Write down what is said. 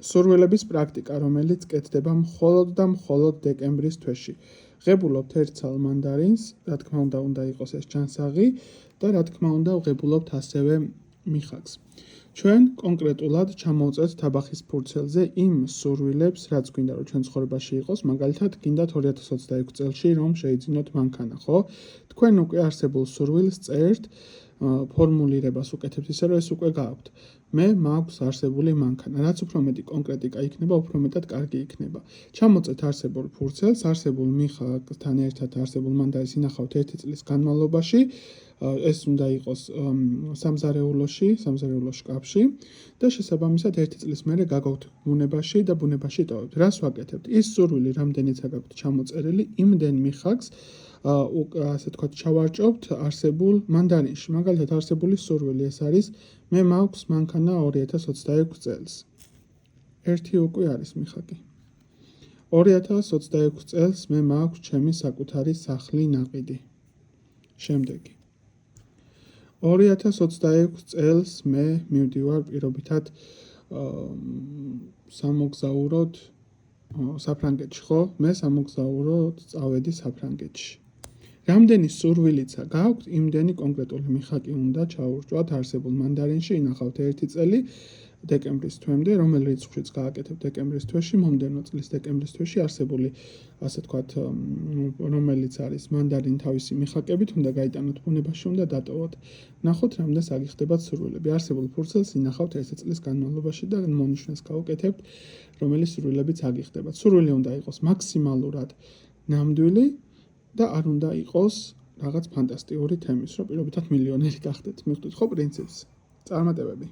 სურვილების პრაქტიკა, რომელიც კეთდება მხოლოდ და მხოლოდ დეკემბრის თვეში. ღებულობთ ერთ ცალ მანდარინს, რა თქმა უნდა იყოს ეს ჯანსაღი და რა თქმა უნდა ვღებულობთ ასევე მიხაკს. ჩვენ კონკრეტულად ჩამოვწერთ თაბახის ფურცელზე იმ სურვილებს, რაც გვინდა რომ ჩვენ ცხოვრებაში იყოს, მაგალითად გინდათ 2026 წელში რომ შეიძინოთ მანქანა, ხო? თქვენ უკვე არსებულ სურვილს წერთ, ფორმულირებას უკეთებთ ისე რომ ეს უკვე გააქვთ. მე მაქვს არსებული მანქანა. რაც უფრო მეტი კონკრეტიკა იქნება, უფრო მეტად კარგი იქნება. ჩამოწერთ არსებულ ფურცელს, არსებულ მიხაკთან ერთად არსებულ მანდარინს ინახავთ 1 წლის განმავლობაში. ეს უნდა იყოს სამზარეულოში შკაფში და შესაბამისად 1 წლის მერე გაგავთ ბუნებაში და ბუნებაში ტოვებთ. რას ვაკეთებთ? ის სურვილი, რამდენიც გაქვთ ჩამოწერილი, იმდენ მიხაკს ასე თქვათ ჩავარჭობთ არსებულ მანდარინში. მაგალითად არსებული სურვილი ეს არის მე მაქვს მანქანა 2026 წელს. ერთი უკვე არის მიხაკი. 2026 წელს მე მაქვს ჩემი საკუთარი სახლი ნაყიდი. შემდეგი 2026 წელს მე მივდივარ პირობითად სამოგზაუროდ საფრანგეთში, ხო? მე სამოგზაუროდ წავედი საფრანგეთში. რამდენი სურვილიცა გაქვთ, იმდენი კონკრეტული მიხაკი უნდა ჩაურჭვათ არსებულ მანდარინში, ინახავთ 1 წელი დეკემბრის თვემდე, რომელ რიცხვშიც გააკეთებთ დეკემბრის თვეში, მომდევნო წლის დეკემბრის თვეში არსებული, ასე თქვათ, რომელიც არის მანდარინ თავისი მიხაკებით, უნდა გაიტანოთ ბუნებაში, უნდა დატოვოთ. ნახოთ, რამდენს აგიხდებათ სურვილები. არსებულ ფურცელს ინახავთ 1 წლის განმავლობაში და მონიშნეს გავუკეთებთ, რომელი სურვილებიც აგიხდებათ. სურვილი უნდა იყოს მაქსიმალურად ნამდვილი და არ უნდა იყოს რაღაც ფანტასტიკური თემის, რომ პირობითად მილიონერი გახდეთ. მივხვდით ხო პრინციპს? წარმატებები.